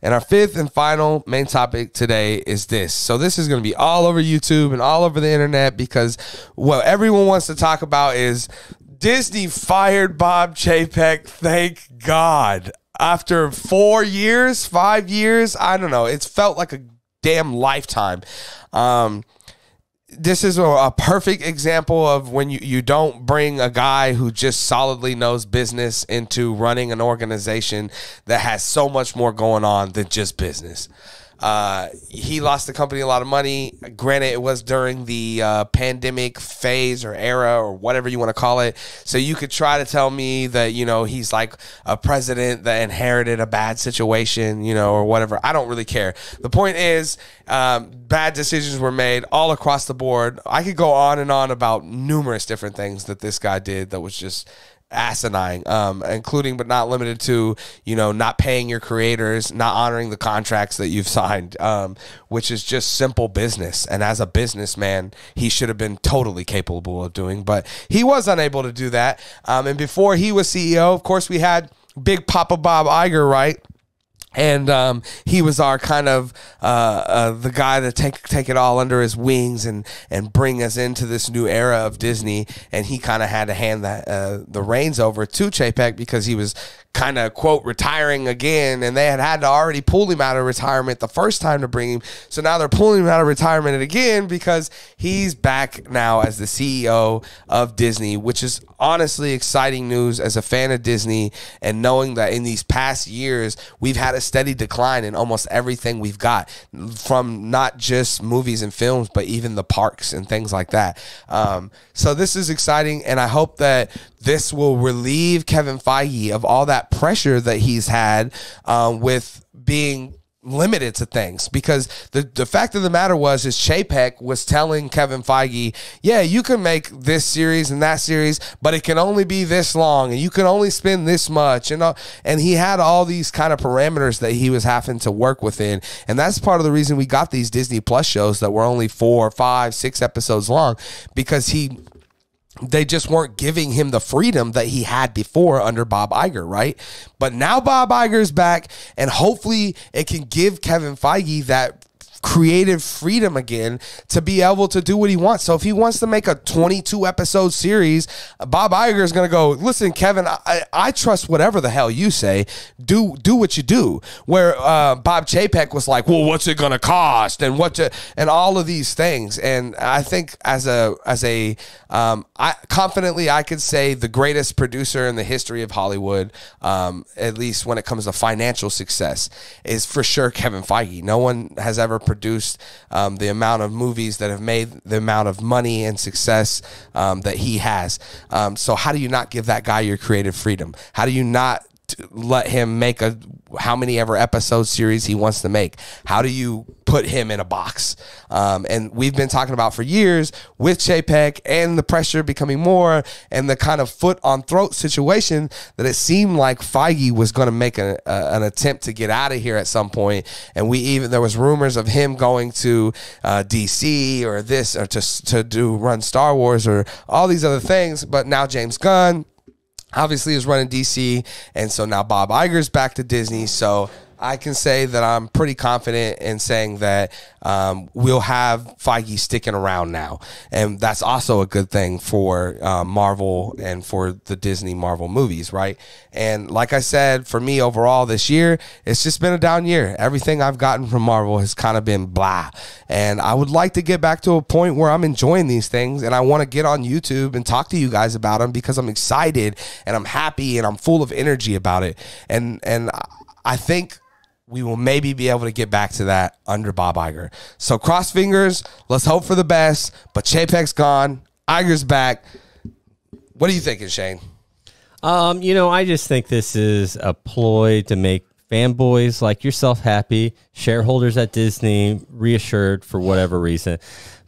And our fifth and final main topic today is this. So this is going to be all over YouTube and all over the internet because what everyone wants to talk about is Disney fired Bob Chapek. Thank God. After 4 years, 5 years, I don't know. It's felt like a damn lifetime. This is a perfect example of when you don't bring a guy who just solidly knows business into running an organization that has so much more going on than just business. He lost the company a lot of money. Granted, it was during the pandemic phase or era or whatever you want to call it. So you could try to tell me that, you know, he's like a president that inherited a bad situation, you know, or whatever. I don't really care. The point is, bad decisions were made all across the board. I could go on and on about numerous different things that this guy did that was just asinine, including but not limited to, you know, not paying your creators, not honoring the contracts that you've signed, which is just simple business. And as a businessman, he should have been totally capable of doing, but he was unable to do that. And before he was CEO, of course, we had Big Papa Bob Iger, right? And he was our kind of the guy to take it all under his wings and bring us into this new era of Disney. And he kind of had to hand the reins over to Chapek because he was kind of, quote, retiring again, and they had to already pull him out of retirement the first time to bring him. So now they're pulling him out of retirement again because he's back now as the CEO of Disney, which is honestly exciting news as a fan of Disney, and knowing that in these past years we've had a steady decline in almost everything we've got, from not just movies and films but even the parks and things like that. So this is exciting, and I hope that this will relieve Kevin Feige of all that pressure that he's had with being limited to things, because the fact of the matter was is Chapek was telling Kevin Feige, yeah, you can make this series and that series, but it can only be this long and you can only spend this much, and he had all these kind of parameters that he was having to work within. And that's part of the reason we got these Disney Plus shows that were only 4, 5, 6 episodes long, because they just weren't giving him the freedom that he had before under Bob Iger, right? But now Bob Iger's back, and hopefully it can give Kevin Feige that creative freedom again to be able to do what he wants. So if he wants to make a 22 episode series, Bob Iger is going to go, listen, Kevin, I trust whatever the hell you say. Do what you do. Where Bob Chapek was like, well, what's it going to cost, and and all of these things. And I think I confidently I could say the greatest producer in the history of Hollywood, at least when it comes to financial success, is for sure Kevin Feige. No one has ever produced the amount of movies that have made the amount of money and success that he has. So how do you not give that guy your creative freedom? How do you not let him make how many ever episode series he wants to make? How do you put him in a box? And we've been talking about for years with Chapek and the pressure becoming more and the kind of foot on throat situation that it seemed like Feige was going to make an attempt to get out of here at some point. And there was rumors of him going to DC or this, or to run Star Wars or all these other things. But now James Gunn obviously is running DC, and so now Bob Iger's back to Disney. So I can say that I'm pretty confident in saying that we'll have Feige sticking around now. And that's also a good thing for Marvel and for the Disney Marvel movies, right? And like I said, for me overall this year, it's just been a down year. Everything I've gotten from Marvel has kind of been blah. And I would like to get back to a point where I'm enjoying these things, and I want to get on YouTube and talk to you guys about them because I'm excited and I'm happy and I'm full of energy about it. And I think we will maybe be able to get back to that under Bob Iger. So cross fingers. Let's hope for the best. But Chapek's gone. Iger's back. What are you thinking, Shane? I just think this is a ploy to make fanboys like yourself happy, shareholders at Disney reassured for whatever reason.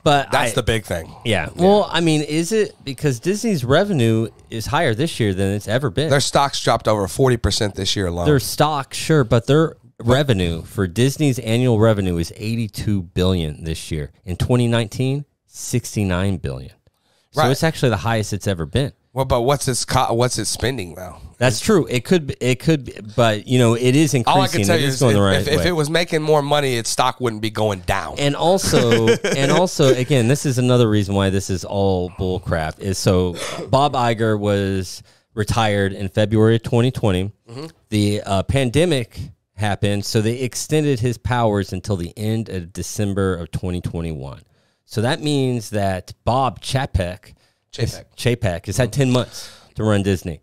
But that's the big thing. Yeah. Well, I mean, is it because Disney's revenue is higher this year than it's ever been? Their stocks dropped over 40% this year alone. Their stock, sure, but their revenue for Disney's annual revenue is $82 billion this year. In 2019, $69 billion. So Right. it's actually the highest it's ever been. Well, but what's its spending though? That's true. It could be, but you know, it is increasing. All I can tell you is going the right if way. it was making more money, its stock wouldn't be going down. And also, again, this is another reason why this is all bull crap. Is so Bob Iger was retired in February of 2020. Mm-hmm. The pandemic happened, so they extended his powers until the end of December of 2021. So that means that Bob Chapek has had 10 months to run Disney.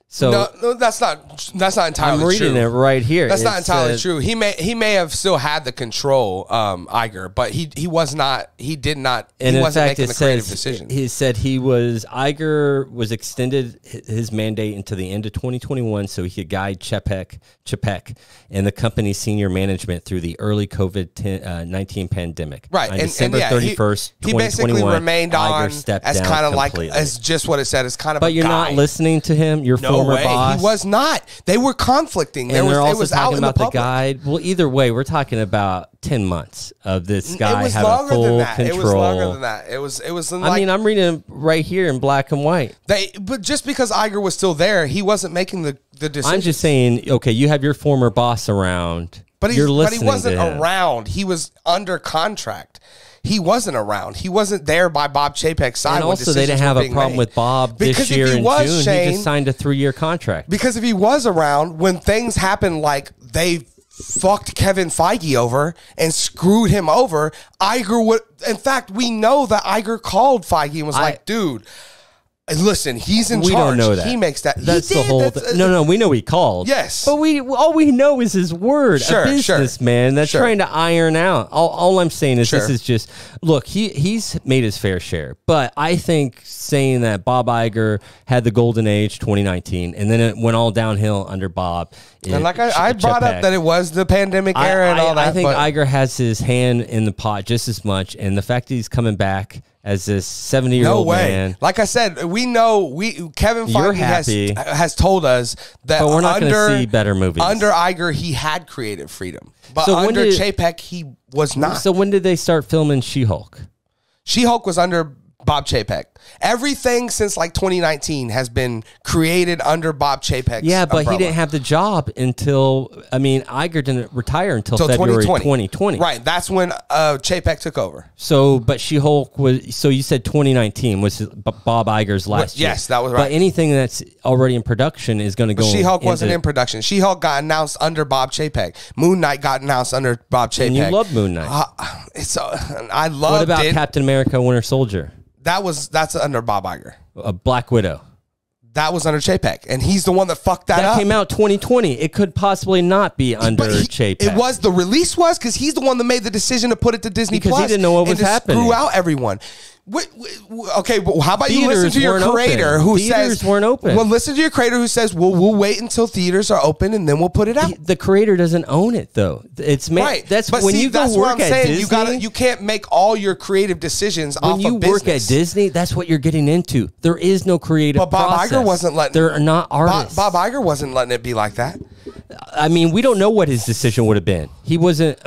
So no, that's not entirely true. I'm reading it right here. That's not entirely true. He may have still had the control, Iger, but he wasn't making the creative decision. He said Iger was extended his mandate into the end of 2021 so he could guide Chapek and the company's senior management through the early COVID-19 pandemic. Right. On December 31st, he basically remained on as kind of like, as just what it said, as kind of but a you're guy. not listening to him? Your former boss? He was not. They were conflicting. And they're also it was talking out in about the the guide. Well, either way, we're talking about 10 months of this guy it was having longer full than that. control. It was longer than that. It was like, I mean, I'm reading it right here in black and white. But just because Iger was still there, he wasn't making the decision. I'm just saying, okay, you have your former boss around, but he wasn't to him. around. He was under contract. He wasn't around. He wasn't there by Bob Chapek's side. And also, they didn't have a problem with Bob this year in June. He just signed a 3-year contract. Because if he was around, when things happened like they fucked Kevin Feige over and screwed him over, Iger would... In fact, we know that Iger called Feige and was like, dude... Listen, he's in charge. We don't know that. He makes that. That's the whole thing. No, we know he called. Yes. But all we know is his word. A businessman that's trying to iron out. All I'm saying is this is just, look, he's made his fair share. But I think saying that Bob Iger had the golden age 2019 and then it went all downhill under Bob. And like I brought up that it was the pandemic era and all that. I think Iger has his hand in the pot just as much. And the fact that he's coming back as this 70-year-old man. Like I said, we know Kevin Feige has told us that but we're not going to see better movies. Under Iger, he had creative freedom. But under Chapek, he was not. So when did they start filming She-Hulk? She-Hulk was under Bob Chapek. Everything since like 2019 has been created under Bob Chapek's umbrella. He didn't have the job until, Iger didn't retire until February 2020. Right, that's when Chapek took over. So, but She-Hulk was, so you said 2019 was Bob Iger's last year. Yes, that was right. But anything that's already in production is going to go She-Hulk wasn't in production. She-Hulk got announced under Bob Chapek. Moon Knight got announced under Bob Chapek. And you love Moon Knight. I loved it. What about Captain America Winter Soldier? That's under Bob Iger. Black Widow. That was under Chapek, and he's the one that fucked that up. That came out 2020. It could possibly not be under Chapek. It was, the release was, because he's the one that made the decision to put it to Disney Plus. Because he didn't know what was happening. Screw out everyone. Okay, but how about you listen to your creator who says theaters weren't open? Well, listen to your creator who says, "Well, we'll wait until theaters are open and then we'll put it out." The creator doesn't own it, though. It's right. That's but when see, you go that's work what I'm at saying. Disney. You can't make all your creative decisions off of business. When you work at Disney, that's what you're getting into. There is no creative. But Bob process. Iger wasn't letting. They're not artists. Bob Iger wasn't letting it be like that. We don't know what his decision would have been. He wasn't,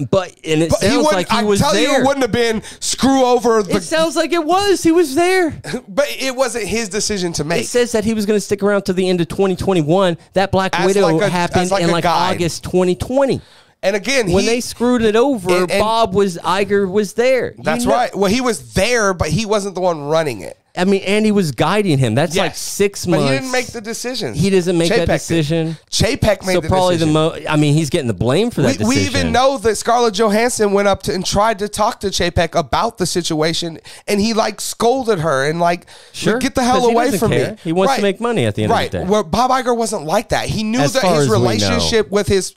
it sounds like he was there. I tell you, it wouldn't have been screw over. It sounds like it was. He was there. But it wasn't his decision to make. It says that he was going to stick around to the end of 2021. That Black Widow happened in August 2020. And again, when they screwed it over, Iger was there. That's right. Well, he was there, but he wasn't the one running it. And he was guiding him. That's like 6 months. But he didn't make the decision. He doesn't make that decision. Chapek made the decision. So probably he's getting the blame for that decision. We even know that Scarlett Johansson went up and tried to talk to Chapek about the situation, and he scolded her and get the hell away from me. He wants to make money at the end of the day. Well, Bob Iger wasn't like that. He knew that his relationship with his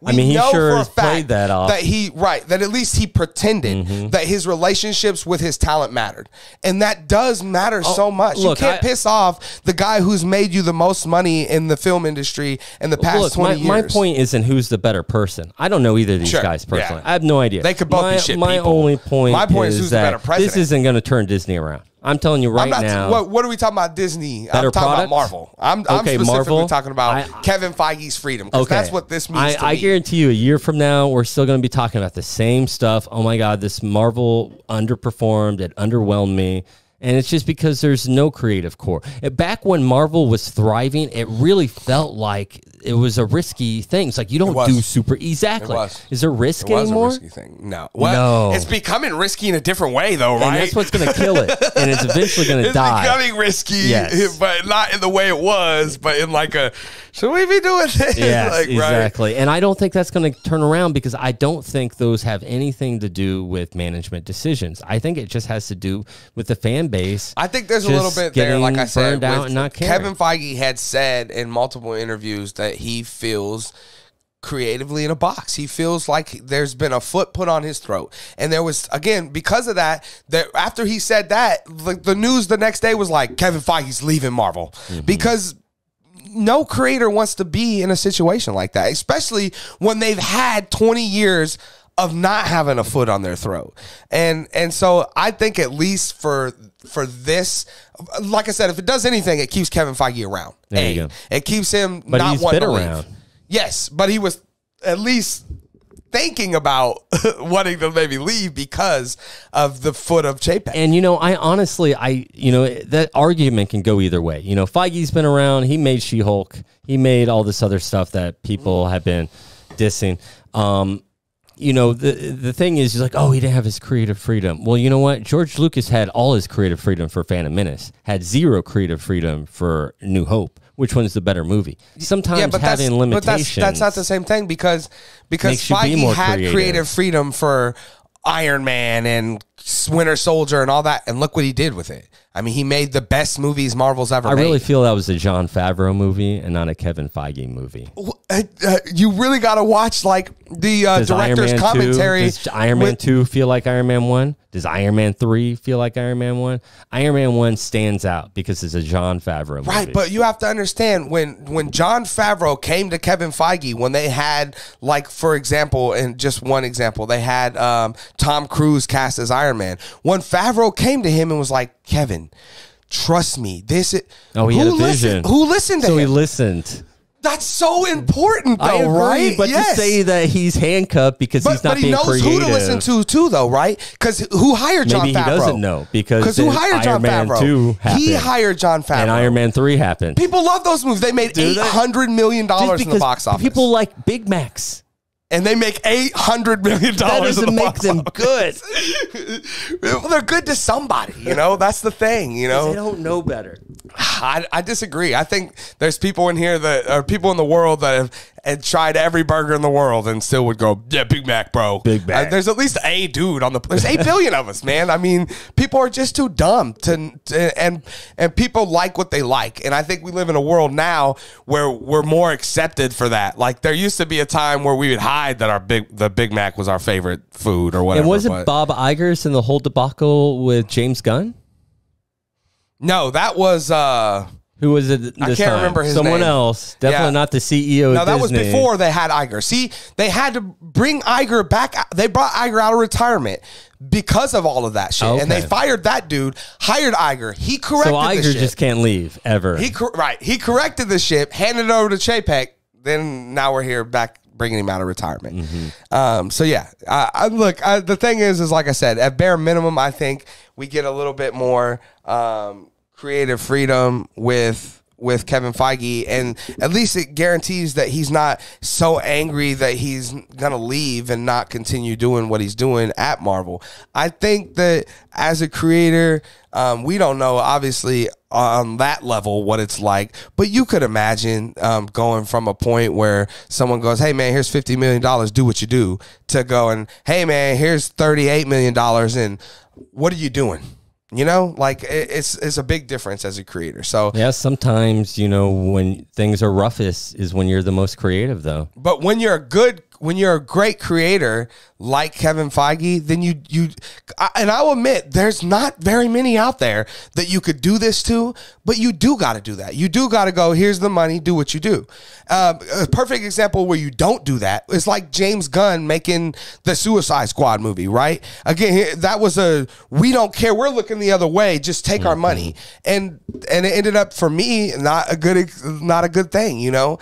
he sure has played that off. That at least he pretended that his relationships with his talent mattered, and that does matter so much. You can't piss off the guy who's made you the most money in the film industry in the past 20 years. My point isn't who's the better person. I don't know either of these guys personally. I have no idea. They could both be shit My people. only point is who's the better president. This isn't going to turn Disney around. I'm telling you right now. What are we talking about? Disney. I'm talking about Marvel. I'm specifically Marvel, talking about Kevin Feige's freedom, because that's what this means to me. I guarantee you, a year from now, we're still going to be talking about the same stuff. Oh my God, this Marvel underperformed. It underwhelmed me. And it's just because there's no creative core. Back when Marvel was thriving, it really felt like it was a risky thing. It's like, you don't do super... Exactly. Is there risk anymore? It was a risky thing. No. Well, it's becoming risky in a different way, though, right? And that's what's going to kill it. And it's eventually going to die. It's becoming risky, but not in the way it was, but in like a, should we be doing this? Yes, like, exactly. Right? And I don't think that's going to turn around, because I don't think those have anything to do with management decisions. I think it just has to do with the fan base. I think there's a little bit there, like I said, out and not Kevin Feige had said in multiple interviews that he feels creatively in a box. He feels like there's been a foot put on his throat. And there was, again, because of that after he said that, the news the next day was like, Kevin Feige's leaving Marvel. Because no creator wants to be in a situation like that, especially when they've had 20 years of not having a foot on their throat. And so I think at least for this, like I said, if it does anything, it keeps Kevin Feige around. There you go. It keeps him but not wanting to around. leave. Yes, but he was at least thinking about wanting to maybe leave because of the foot of Chapek. And, I honestly, that argument can go either way. Feige's been around. He made She-Hulk. He made all this other stuff that people have been dissing. The thing is, he's like, oh, he didn't have his creative freedom. Well, you know what? George Lucas had all his creative freedom for Phantom Menace, had zero creative freedom for New Hope. Which one's the better movie? Sometimes having limitations. But that's not the same thing, because Feige had creative freedom for Iron Man and Winter Soldier and all that, and look what he did with it. I mean, he made the best movies Marvel's ever made. I really feel that was a Jon Favreau movie and not a Kevin Feige movie. You really got to watch like the director's commentary. Does Iron Man 2 feel like Iron Man 1? Does Iron Man 3 feel like Iron Man 1? Iron Man 1 stands out because it's a Jon Favreau movie. Right, but you have to understand, when Jon Favreau came to Kevin Feige, when they had, like, for example, and just one example, they had Tom Cruise cast as Iron Man. When Favreau came to him and was like, Kevin, trust me, this is... Oh, he had a vision. Who listened to him? So he listened. That's so important, though, I agree, right? But to say that he's handcuffed because he's not being creative. But he knows who to listen to, too, though, right? Because who hired Jon Favreau? Maybe he doesn't know. Because who hired Jon Favreau? 2 happened. He hired Jon Favreau. And Iron Man 3 happened. People love those movies. They made $800 million in the box office. People like Big Macs. And they make $800 million. That doesn't make them good. Well, they're good to somebody, That's the thing, They don't know better. I disagree. I think there's people in here that are people in the world that have tried every burger in the world and still would go, yeah, Big Mac, bro. Big Mac. There's at least a dude on there's 8 billion of us, man. I mean, people are just too dumb and people like what they like. And I think we live in a world now where we're more accepted for that. Like, there used to be a time where we would hide that the Big Mac was our favorite food or whatever. And was it Bob Iger in the whole debacle with James Gunn? No, that was who was it? I can't remember his name. Someone else. Definitely not the CEO of No, that Disney. was before they had Iger. See, they had to bring Iger back. They brought Iger out of retirement because of all of that shit. Okay. And they fired that dude, hired Iger. He corrected the ship. So Iger just can't leave, ever. He corrected the ship, handed it over to Chapek. Then now we're here back bringing him out of retirement. Mm-hmm. So yeah, the thing is like I said, at bare minimum, I think we get a little bit more creative freedom with Kevin Feige, and at least it guarantees that he's not so angry that he's gonna leave and not continue doing what he's doing at Marvel. I think that as a creator, we don't know obviously on that level what it's like, but you could imagine going from a point where someone goes, hey man, here's $50 million, do what you do, to going, hey man, here's $38 million, and what are you doing? Like it's a big difference as a creator. So yeah, sometimes when things are roughest is when you're the most creative, though. But when you're a good you're a great creator like Kevin Feige, then and I'll admit there's not very many out there that you could do this to, but you do got to do that. You do got to go, here's the money, do what you do. A perfect example where you don't do that is like James Gunn making the Suicide Squad movie, right? Again, that was we don't care, we're looking the other way, just take our money. And it ended up, for me, not a good thing, you know?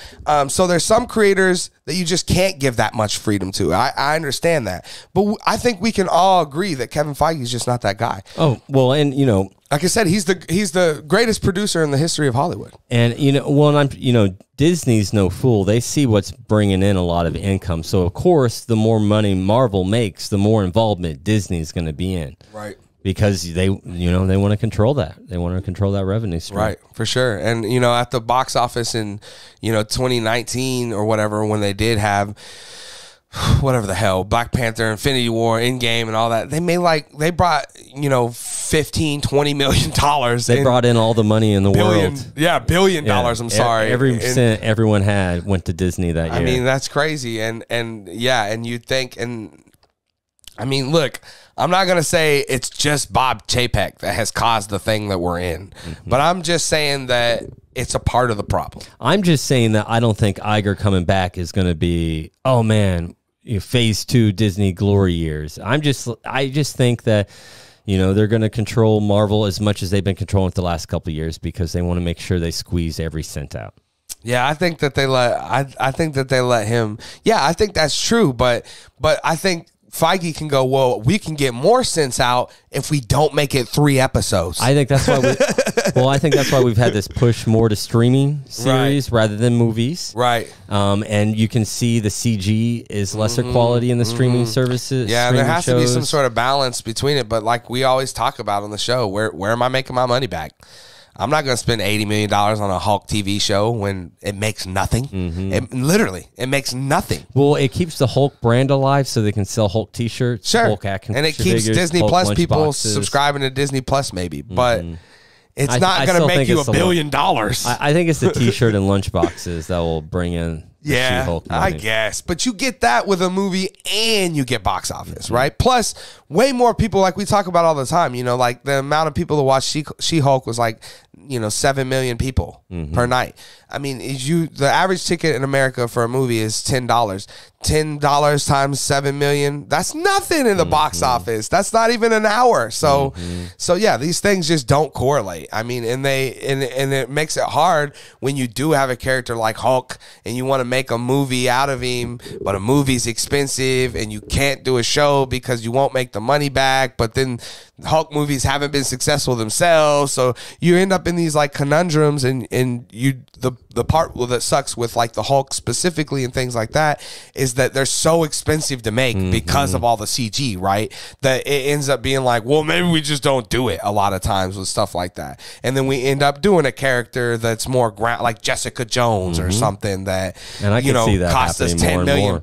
So there's some creators that you just can't give that much freedom to. I understand that. But I think we can all agree that Kevin Feige is just not that guy. Oh, well, and, you know, like I said, he's the greatest producer in the history of Hollywood. And, you know, Disney's no fool. They see what's bringing in a lot of income. So, of course, the more money Marvel makes, the more involvement Disney's going to be in. Right. Because they want to control that. They want to control that revenue stream. Right, for sure. And, you know, at the box office in, 2019 or whatever, when they did have whatever the hell, Black Panther, Infinity War, Endgame, and all that, they brought, $15-20 million. They brought in all the money in the world. Yeah, $1 billion. I'm sorry. Every cent everyone had went to Disney that year. I mean, that's crazy. And you'd think, I mean, look, I'm not going to say it's just Bob Chapek that has caused the thing that we're in, but I'm just saying that it's a part of the problem. I'm just saying that I don't think Iger coming back is going to be, oh man, phase 2 Disney glory years. I just think that, they're going to control Marvel as much as they've been controlling it the last couple of years because they want to make sure they squeeze every cent out. Yeah, I think that they let him. Yeah, I think that's true, but I think Feige can go, well, we can get more sense out if we don't make it 3 episodes. I think that's why we've had this push more to streaming series rather than movies. Right. And you can see the CG is lesser quality in the streaming services. Yeah, there has to be some sort of balance between it. But like we always talk about on the show, where am I making my money back? I'm not going to spend $80 million on a Hulk TV show when it makes nothing. It makes nothing. Well, it keeps the Hulk brand alive so they can sell Hulk T-shirts. Sure. Hulk action and it keeps figures, Disney Hulk Plus people boxes. subscribing to Disney Plus maybe. But it's not going to make you $1 billion. I think it's the T-shirt and lunch boxes that will bring in Yeah, She-Hulk I guess. But you get that with a movie and you get box office, right? Plus, way more people, like we talk about all the time, like the amount of people that watch She-Hulk was like, 7 million people per night. I mean, the average ticket in America for a movie is $10. $10 times 7 million, that's nothing in the box office. That's not even an hour. So yeah, these things just don't correlate. I mean, and it makes it hard when you do have a character like Hulk and you want to make a movie out of him, but a movie's expensive and you can't do a show because you won't make the money back. But then Hulk movies haven't been successful themselves, so you end up in these like conundrums, and the part that sucks with like the Hulk specifically and things like that is that they're so expensive to make because of all the CG, right? That it ends up being like, well, maybe we just don't do it a lot of times with stuff like that, and then we end up doing a character that's more like Jessica Jones or something that and I can see that cost us $10 million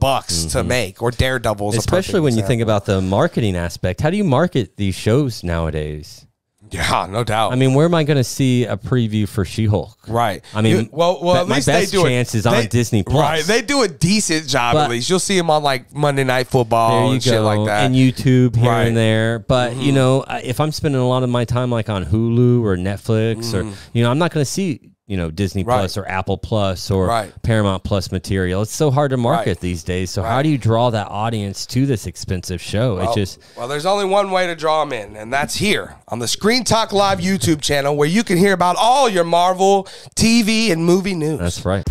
to make, or Daredevil's, especially when you think about the marketing aspect. How do you market these shows nowadays? Yeah, no doubt. I mean, where am I going to see a preview for She-Hulk? Right. I mean, well, at least my best chance is on Disney Plus. Right. They do a decent job, at least. You'll see them on like Monday Night Football and shit like that, and YouTube here and there. But if I'm spending a lot of my time like on Hulu or Netflix, or I'm not going to see Disney Plus or Apple Plus or Paramount Plus material. It's so hard to market these days. So how do you draw that audience to this expensive show? Well, there's only one way to draw them in, and that's here on the Screen Talk Live YouTube channel, where you can hear about all your Marvel, TV, and movie news. That's right.